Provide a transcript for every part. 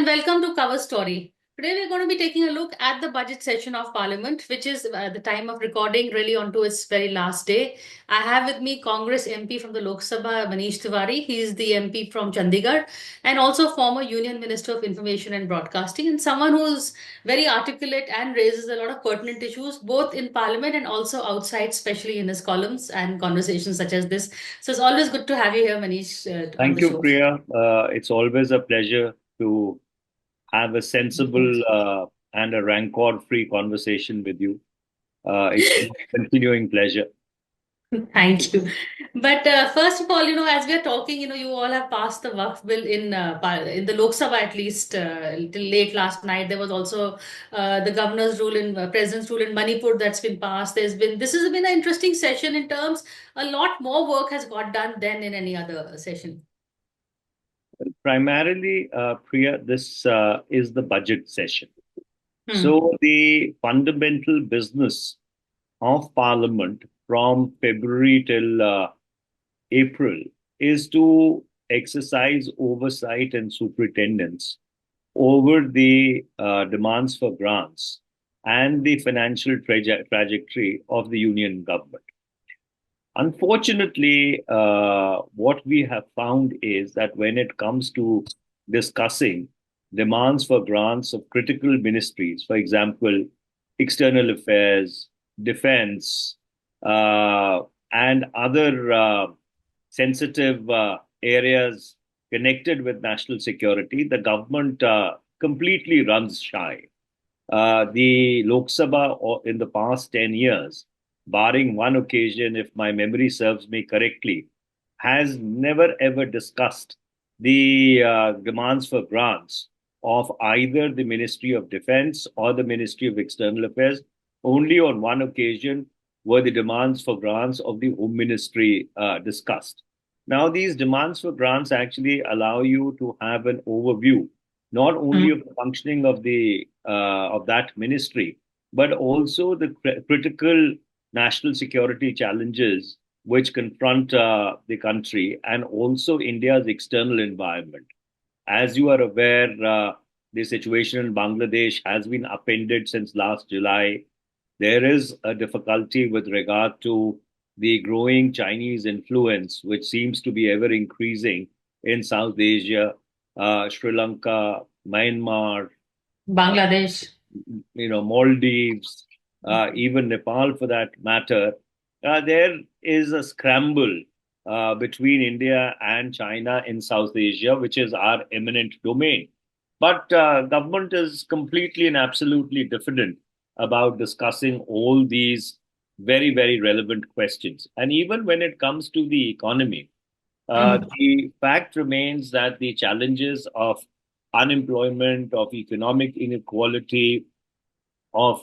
and welcome to Cover Story. Today we're going to be taking a look at the budget session of Parliament, which is the time of recording really onto its very last day. I have with me Congress MP from the Lok Sabha, Manish Tewari. He is the MP from Chandigarh and also former Union Minister of Information and Broadcasting, and someone who's very articulate and raises a lot of pertinent issues both in Parliament and also outside, especially in his columns and conversations such as this. So it's always good to have you here, Manish, on Thank the you, show. Priya. It's always a pleasure to have a sensible and a rancor-free conversation with you. It's a continuing pleasure. Thank you. But first of all, as we are talking, you all have passed the Waqf bill in the Lok Sabha at least till late last night. There was also the governor's rule in president's rule in Manipur that's been passed. This has been an interesting session in terms a lot more work has got done than in any other session. Primarily, Priya, this is the budget session. Hmm. So the fundamental business of Parliament from February till April is to exercise oversight and superintendence over the demands for grants and the financial trajectory of the union government. Unfortunately, what we have found is that when it comes to discussing demands for grants of critical ministries, for example, external affairs, defense, and other sensitive areas connected with national security, the government completely runs shy. The Lok Sabha in the past 10 years, barring one occasion, if my memory serves me correctly, has never ever discussed the demands for grants of either the Ministry of Defense or the Ministry of External Affairs. Only on one occasion were the demands for grants of the Home Ministry discussed. Now, these demands for grants actually allow you to have an overview not only of the functioning of that ministry, but also the critical national security challenges which confront the country and also India's external environment. As you are aware, the situation in Bangladesh has been upended since last July. There is a difficulty with regard to the growing Chinese influence, which seems to be ever increasing in South Asia, Sri Lanka, Myanmar, uh, Bangladesh. Maldives, even Nepal for that matter. There is a scramble between India and China in South Asia, which is our eminent domain. But government is completely and absolutely diffident about discussing all these very, very relevant questions. And even when it comes to the economy, the fact remains that the challenges of unemployment, of economic inequality, of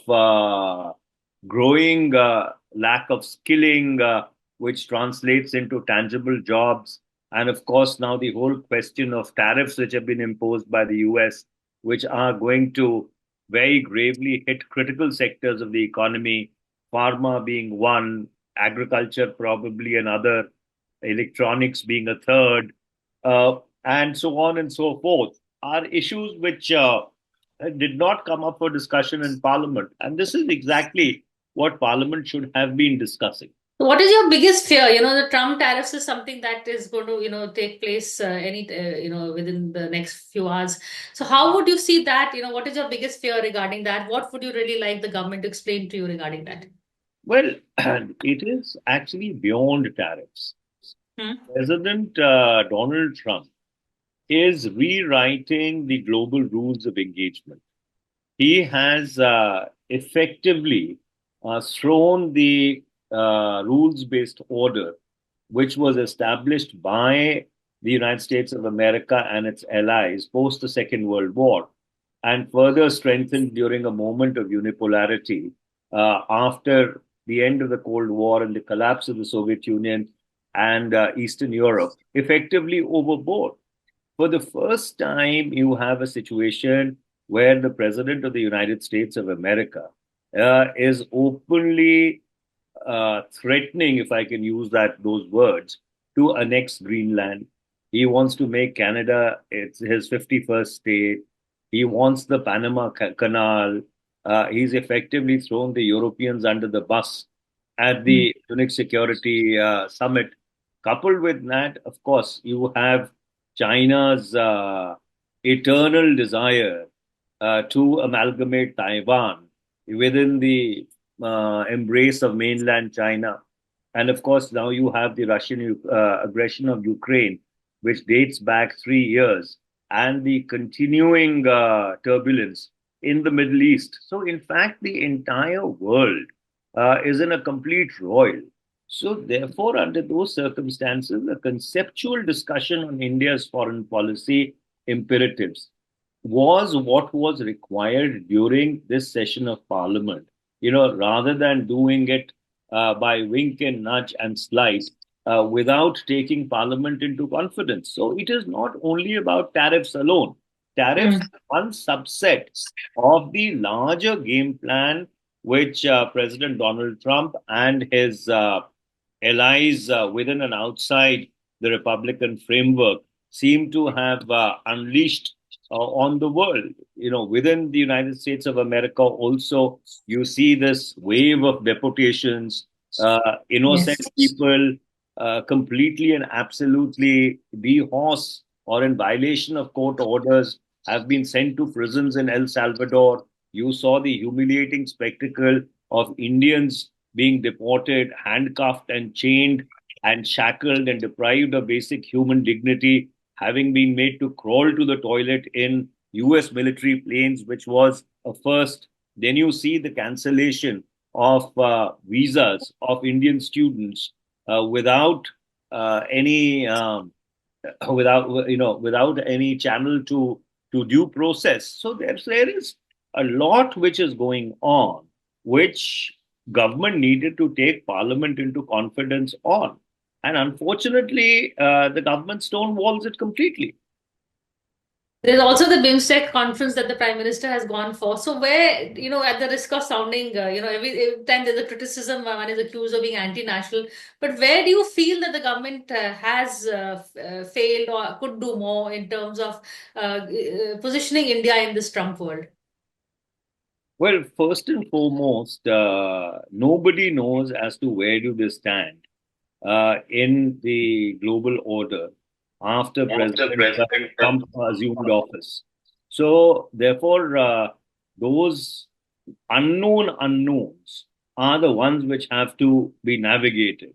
growing lack of skilling, which translates into tangible jobs. And of course, now the whole question of tariffs which have been imposed by the US, which are going to very gravely hit critical sectors of the economy, pharma being one, agriculture probably another, electronics being a third, and so on and so forth, are issues which did not come up for discussion in Parliament. And this is exactly what Parliament should have been discussing. What is your biggest fear? The Trump tariffs is something that is going to, take place within the next few hours. So how would you see that? What is your biggest fear regarding that? What would you really like the government to explain to you regarding that? Well, it is actually beyond tariffs. Hmm? President Donald Trump is rewriting the global rules of engagement. He has effectively thrown the rules based order, which was established by the United States of America and its allies post the Second World War, and further strengthened during a moment of unipolarity after the end of the Cold War and the collapse of the Soviet Union and Eastern Europe, effectively overboard. For the first time, you have a situation where the President of the United States of America is openly threatening, if I can use those words, to annex Greenland. He wants to make Canada his 51st state. He wants the Panama Canal. He's effectively thrown the Europeans under the bus at Mm. the Munich Security Summit. Coupled with that, of course, you have China's eternal desire to amalgamate Taiwan within the embrace of mainland China. And of course, now you have the Russian aggression of Ukraine, which dates back 3 years, and the continuing turbulence in the Middle East. So, in fact, the entire world is in a complete roil. So, therefore, under those circumstances, a conceptual discussion on India's foreign policy imperatives was what was required during this session of parliament. Rather than doing it by wink and nudge and slight without taking parliament into confidence. So it is not only about tariffs alone. Tariffs Mm. are one subset of the larger game plan which President Donald Trump and his allies within and outside the Republican framework seem to have unleashed on the world. Within the United States of America, also, you see this wave of deportations, innocent Yes. people completely and absolutely dehorse or in violation of court orders have been sent to prisons in El Salvador. You saw the humiliating spectacle of Indians being deported, handcuffed and chained and shackled and deprived of basic human dignity, having been made to crawl to the toilet in US military planes, which was a first. Then you see the cancellation of visas of Indian students without any without any channel to due process. So there is a lot which is going on, which government needed to take parliament into confidence on, and unfortunately, the government stonewalls it completely. There's also the BIMSTEC conference that the Prime Minister has gone for. So where, at the risk of sounding, every time there's a criticism, one is accused of being anti-national. But where do you feel that the government has failed or could do more in terms of positioning India in this Trump world? Well, first and foremost, nobody knows as to where do they stand in the global order after After President President Trump. Trump assumed office. So, therefore, those unknown unknowns are the ones which have to be navigated.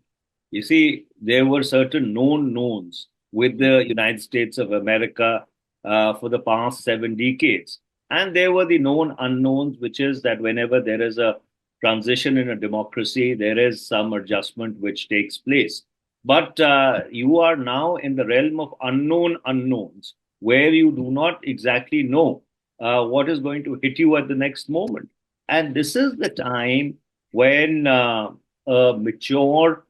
You see, there were certain known knowns with the United States of America for the past 7 decades. And there were the known unknowns, which is that whenever there is a transition in a democracy, there is some adjustment which takes place. But you are now in the realm of unknown unknowns, where you do not exactly know what is going to hit you at the next moment. And this is the time when a mature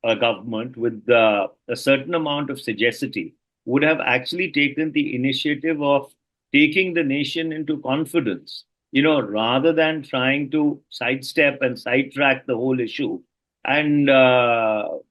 government with a certain amount of sagacity would have actually taken the initiative of taking the nation into confidence, rather than trying to sidestep and sidetrack the whole issue and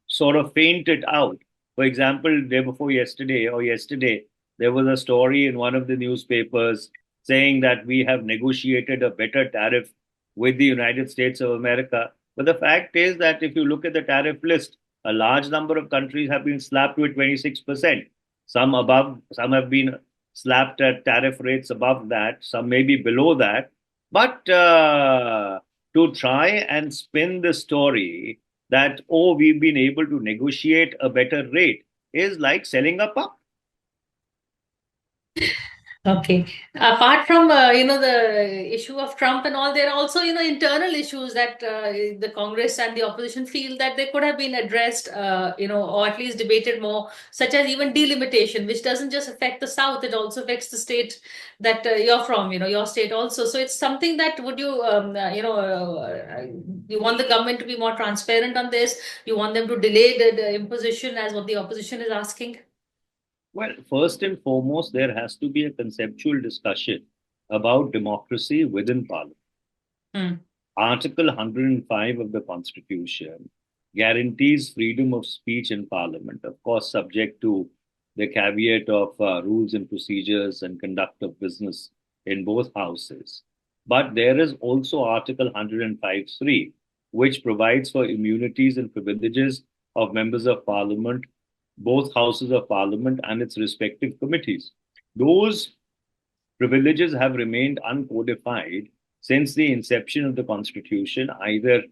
sort of faint it out. For example, day before yesterday or yesterday, there was a story in one of the newspapers saying that we have negotiated a better tariff with the United States of America. But the fact is that if you look at the tariff list, a large number of countries have been slapped with 26%. Some above, some have been slapped at tariff rates above that, some may be below that. But to try and spin the story that, oh, we've been able to negotiate a better rate is like selling a pup. Okay. Apart from the issue of Trump and all, there are also internal issues that the Congress and the opposition feel that they could have been addressed, or at least debated more, such as even delimitation, which doesn't just affect the South; it also affects the state that you're from, your state also. So it's something that would you, you want the government to be more transparent on this? You want them to delay the imposition as what the opposition is asking? Well, first and foremost, there has to be a conceptual discussion about democracy within Parliament. Hmm. Article 105 of the Constitution guarantees freedom of speech in Parliament, of course, subject to the caveat of rules and procedures and conduct of business in both houses. But there is also Article 105(3), which provides for immunities and privileges of members of parliament, both houses of parliament and its respective committees. Those privileges have remained uncodified since the inception of the Constitution, either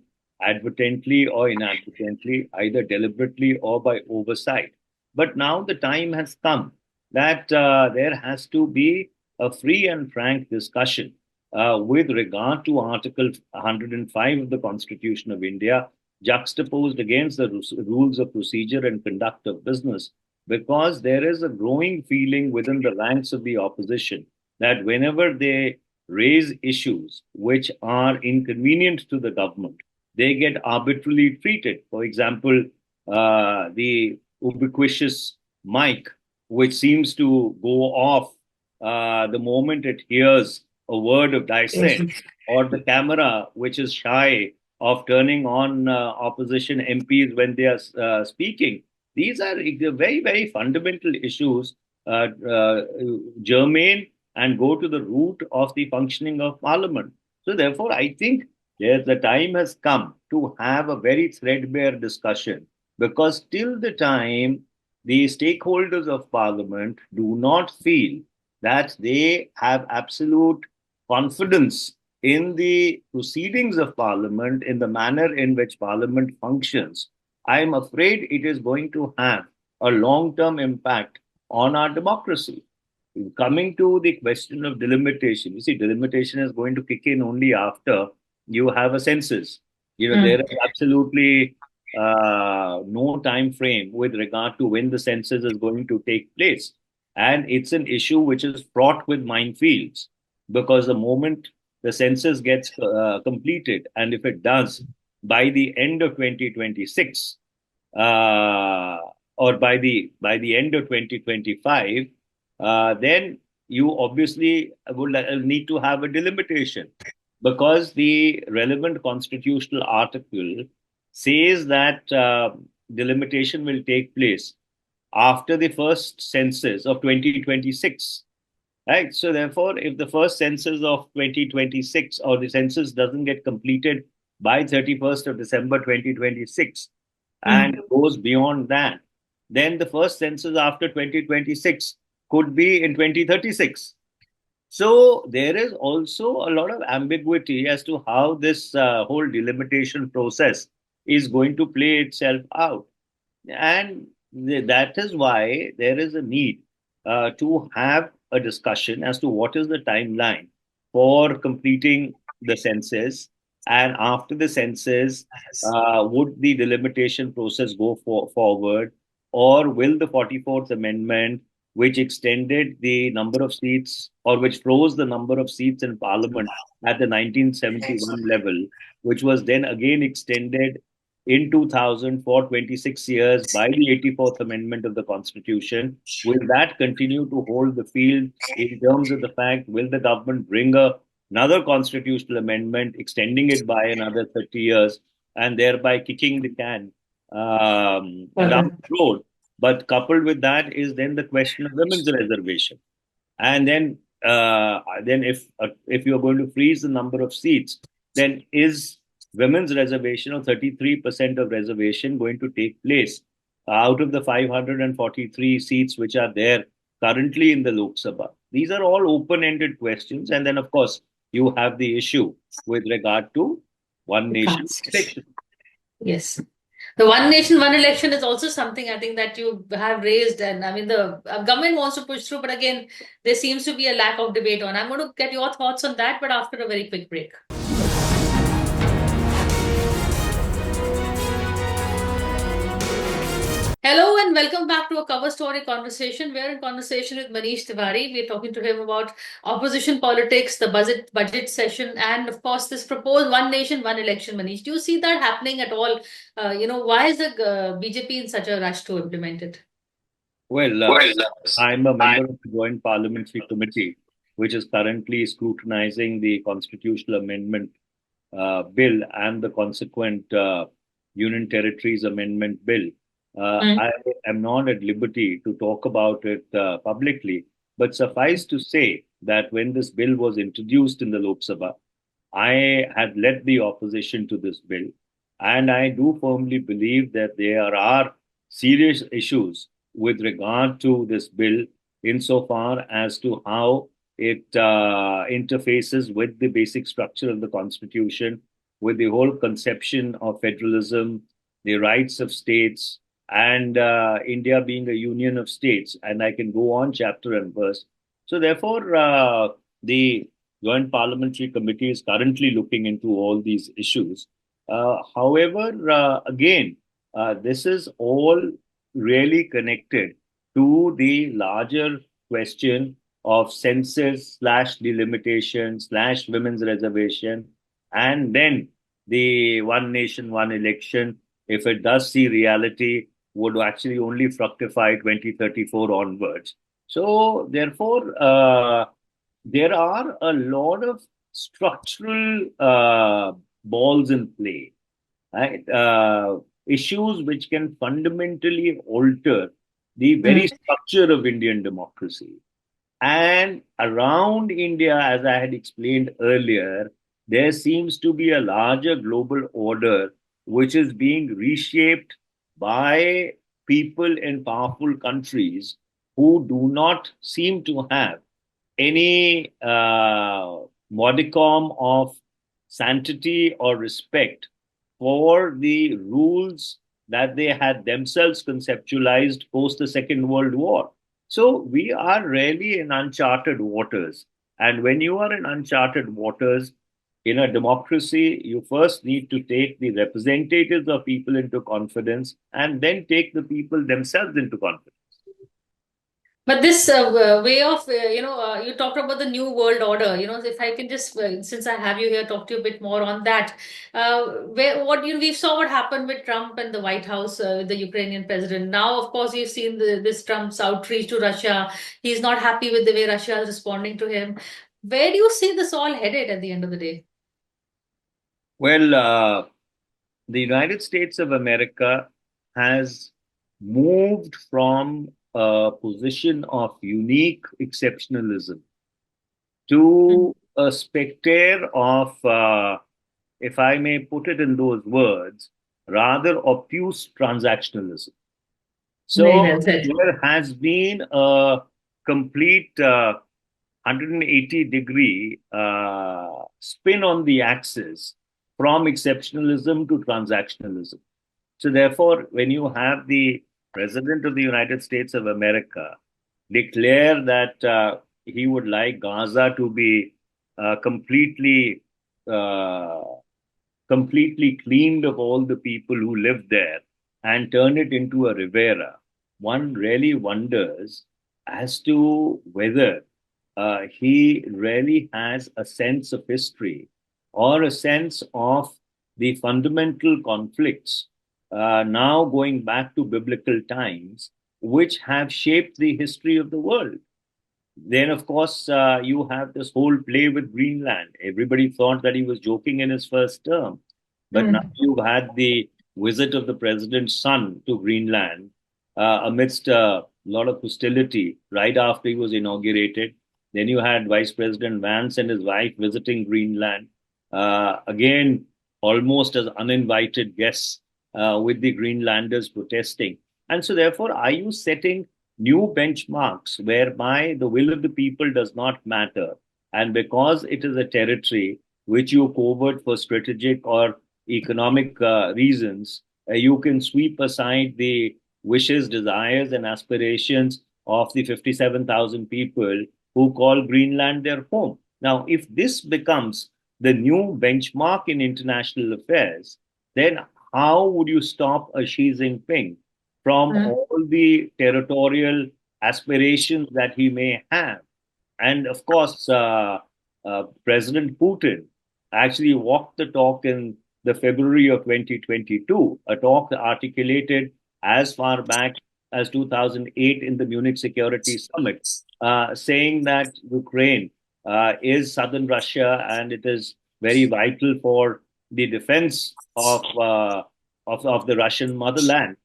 advertently or inadvertently, either deliberately or by oversight. But now the time has come that there has to be a free and frank discussion with regard to Article 105 of the Constitution of India, juxtaposed against the rules of procedure and conduct of business, because there is a growing feeling within the ranks of the opposition that whenever they raise issues which are inconvenient to the government, they get arbitrarily treated. For example, the ubiquitous mic, which seems to go off the moment it hears a word of dissent, or the camera, which is shy of turning on opposition MPs when they are speaking. These are very, very fundamental issues, germane, and go to the root of the functioning of Parliament. So, therefore, I think the time has come to have a very threadbare discussion, because till the time the stakeholders of Parliament do not feel that they have absolute confidence in the proceedings of Parliament, in the manner in which Parliament functions, I am afraid it is going to have a long term impact on our democracy. Coming to the question of delimitation, you see, delimitation is going to kick in only after you have a census. There is absolutely no time frame with regard to when the census is going to take place. And it's an issue which is fraught with minefields, because the moment the census gets completed, and if it does by the end of 2026, uh, or by the end of 2025, then you obviously would need to have a delimitation, because the relevant constitutional article says that delimitation will take place after the first census of 2026. Right. So therefore, if the first census of 2026, or the census doesn't get completed by 31st of December 2026 and goes beyond that, then the first census after 2026 could be in 2036. So there is also a lot of ambiguity as to how this whole delimitation process is going to play itself out. And that is why there is a need to have a discussion as to what is the timeline for completing the census. And after the census, would the delimitation process go forward? Or will the 44th Amendment, which extended the number of seats, or which froze the number of seats in Parliament at the 1971 level, which was then again extended in 2000 for 26 years by the 84th Amendment of the Constitution, will that continue to hold the field in terms of the fact, will the government bring another constitutional amendment extending it by another 30 years, and thereby kicking the can down the road? But coupled with that is then the question of women's reservation. And then if you're going to freeze the number of seats, then is women's reservation, or 33% of reservation, going to take place out of the 543 seats which are there currently in the Lok Sabha? These are all open-ended questions. And then, of course, you have the issue with regard to one nation election. Yes. The one nation, one election is also something I think that you have raised. And I mean, the government wants to push through, but again, there seems to be a lack of debate on. I'm going to get your thoughts on that, but after a very quick break. Hello and welcome back to a cover story conversation. We're in conversation with Manish Tewari. We're talking to him about opposition politics, the budget session, and of course this proposed one nation, one election. Manish, do you see that happening at all? Why is the BJP in such a rush to implement it? Well, I'm a member of the Joint Parliamentary Committee, which is currently scrutinizing the constitutional amendment bill and the consequent Union Territories Amendment Bill. I am not at liberty to talk about it publicly, but suffice to say that when this bill was introduced in the Lok Sabha, I had led the opposition to this bill. And I do firmly believe that there are serious issues with regard to this bill insofar as to how it interfaces with the basic structure of the Constitution, with the whole conception of federalism, the rights of states, and India being a union of states. And I can go on chapter and verse. So, therefore, the Joint Parliamentary Committee is currently looking into all these issues. However, again, this is all really connected to the larger question of census slash delimitation slash women's reservation, and then the one nation, one election, if it does see reality, would actually only fructify 2034 onwards. So, therefore, there are a lot of structural balls in play, right? Issues which can fundamentally alter the very structure of Indian democracy. And around India, as I had explained earlier, there seems to be a larger global order which is being reshaped by people in powerful countries who do not seem to have any modicum of sanctity or respect for the rules that they had themselves conceptualized post the Second World War. So we are really in uncharted waters. And when you are in uncharted waters, in a democracy, you first need to take the representatives of people into confidence and then take the people themselves into confidence. But this way of, you talked about the new world order. If I can just, since I have you here, talk to you a bit more on that. We saw what happened with Trump and the White House, the Ukrainian president. Now, of course, you've seen this Trump's outreach to Russia. He's not happy with the way Russia is responding to him. Where do you see this all headed at the end of the day? Well, the United States of America has moved from a position of unique exceptionalism to a specter of, if I may put it in those words, rather obtuse transactionalism. Very So well said. there has been a complete 180-degree spin on the axis from exceptionalism to transactionalism. So, therefore, when you have the President of the United States of America declare that he would like Gaza to be completely uh, completely cleaned of all the people who live there and turn it into a Rivera, one really wonders as to whether he really has a sense of history or a sense of the fundamental conflicts now going back to biblical times, which have shaped the history of the world. Then, of course, you have this whole play with Greenland. Everybody thought that he was joking in his first term. But now Mm. you've had the visit of the president's son to Greenland amidst a lot of hostility right after he was inaugurated. Then you had Vice President Vance and his wife visiting Greenland. Again, almost as uninvited guests with the Greenlanders protesting. And so, therefore, are you setting new benchmarks whereby the will of the people does not matter? And because it is a territory which you covered for strategic or economic reasons, you can sweep aside the wishes, desires, and aspirations of the 57,000 people who call Greenland their home. Now, if this becomes the new benchmark in international affairs, then how would you stop a Xi Jinping from Mm. all the territorial aspirations that he may have? And of course, President Putin actually walked the talk in the February of 2022, a talk articulated as far back as 2008 in the Munich Security Summit, saying that Ukraine is southern Russia and it is very vital for the defense of the Russian motherland.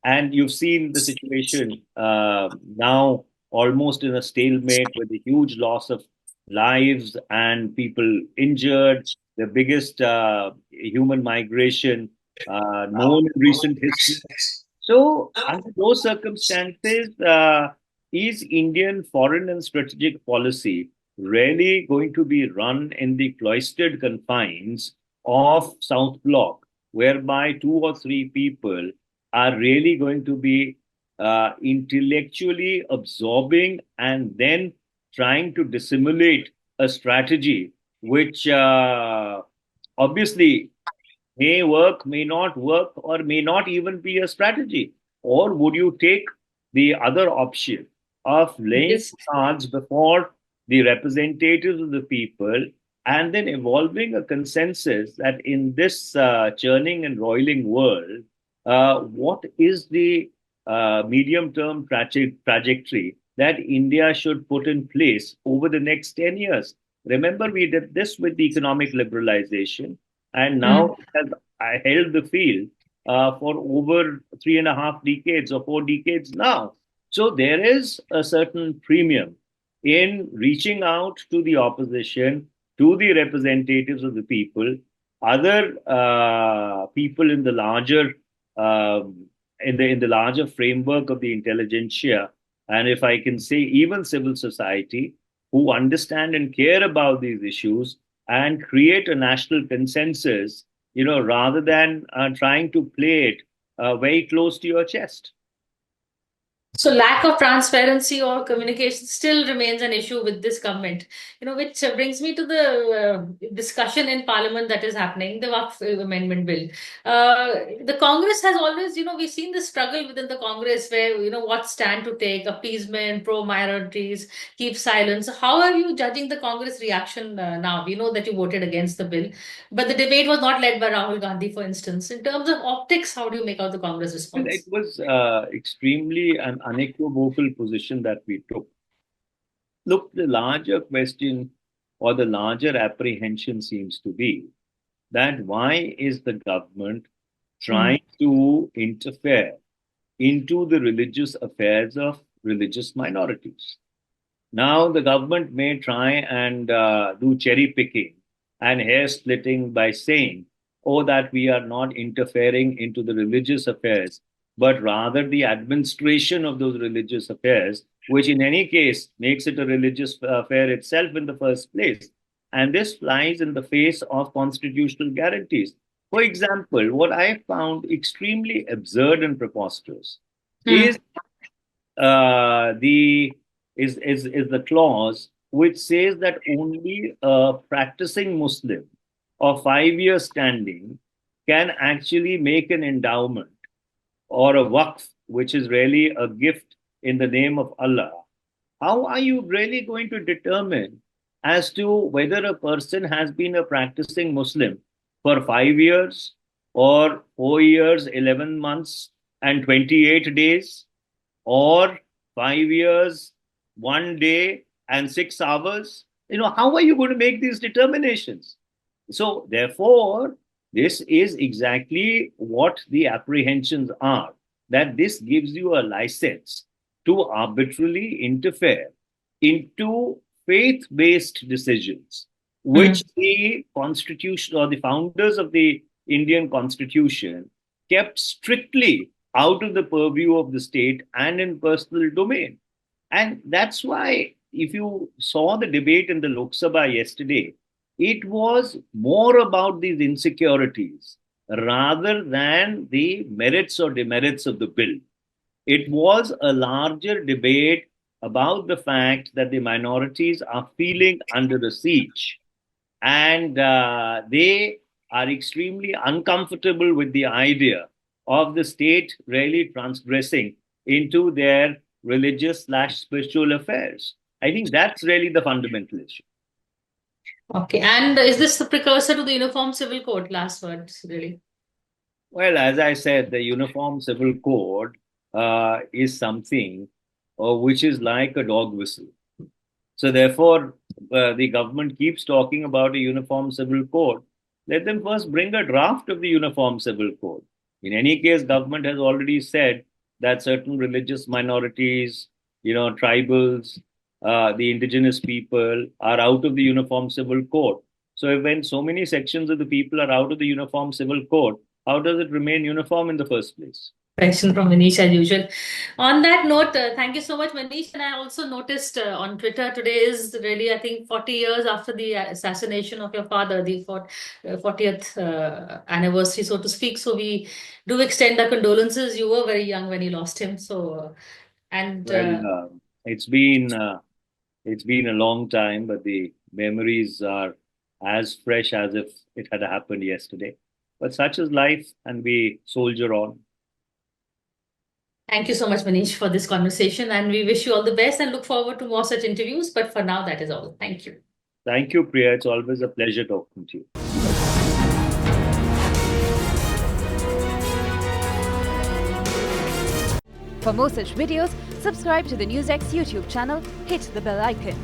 And you've seen the situation now almost in a stalemate with a huge loss of lives and people injured, the biggest human migration known in recent history. So, under those circumstances, is Indian foreign and strategic policy really going to be run in the cloistered confines of South Bloc, whereby two or three people are really going to be intellectually absorbing and then trying to dissimulate a strategy which obviously may work, may not work, or may not even be a strategy? Or would you take the other option of laying Yes. cards before the representatives of the people and then evolving a consensus that in this churning and roiling world, what is the medium term trajectory that India should put in place over the next 10 years? Remember, we did this with the economic liberalization, and Mm. now it has held the field for over 3.5 decades or 4 decades now. So there is a certain premium in reaching out to the opposition, to the representatives of the people, other people in the larger in the larger framework of the intelligentsia, and if I can say even civil society, who understand and care about these issues and create a national consensus, rather than trying to play it very close to your chest. So lack of transparency or communication still remains an issue with this government, which brings me to the discussion in Parliament that is happening, the Waqf Amendment Bill. The Congress has always, we've seen the struggle within the Congress where, what stand to take, appeasement, pro-minorities, keep silence. How are you judging the Congress reaction now? We know that you voted against the bill, but the debate was not led by Rahul Gandhi, for instance. In terms of optics, how do you make out the Congress Well, it response? was extremely an unequivocal position that we took. Look, the larger question or the larger apprehension seems to be that why is the government Hmm. trying to interfere into the religious affairs of religious minorities? Now, the government may try and do cherry picking and hair splitting by saying, oh, that we are not interfering into the religious affairs, but rather the administration of those religious affairs, which in any case makes it a religious affair itself in the first place. And this flies in the face of constitutional guarantees. For example, what I found extremely absurd and preposterous Hmm. is the is the clause which says that only a practicing Muslim of 5 years standing can actually make an endowment or a waqf, which is really a gift in the name of Allah. How are you really going to determine as to whether a person has been a practicing Muslim for 5 years or 4 years, 11 months, and 28 days, or 5 years, 1 day, and 6 hours? How are you going to make these determinations? So, therefore, this is exactly what the apprehensions are, that this gives you a license to arbitrarily interfere into faith based decisions, Hmm. which the Constitution or the founders of the Indian Constitution kept strictly out of the purview of the state and in personal domain. And that's why, if you saw the debate in the Lok Sabha yesterday, it was more about these insecurities rather than the merits or demerits of the bill. It was a larger debate about the fact that the minorities are feeling under a siege, and they are extremely uncomfortable with the idea of the state really transgressing into their religious slash spiritual affairs. I think that's really the fundamental issue. Okay. And is this the precursor to the Uniform Civil Code? Last words, really. Well, as I said, the Uniform Civil Code is something which is like a dog whistle. So therefore, the government keeps talking about a uniform civil code. Let them first bring a draft of the uniform civil code. In any case, government has already said that certain religious minorities, tribals, the indigenous people are out of the Uniform Civil Code. So when so many sections of the people are out of the Uniform Civil Code, how does it remain uniform in the first place? Question from Manish as usual. On that note, thank you so much, Manish. And I also noticed on Twitter today is really, I think, 40 years after the assassination of your father, the 40th anniversary, so to speak. So we do extend our condolences. You were very young when you lost him. So, and Well, it's been it's been a long time, but the memories are as fresh as if it had happened yesterday. But such is life, and we soldier on. thank you so much, Manish, for this conversation. And we wish you all the best and look forward to more such interviews. But for now, that is all. Thank you. Thank you, Priya. It's always a pleasure talking to you. For more such videos, subscribe to the NewsX YouTube channel, hit the bell icon.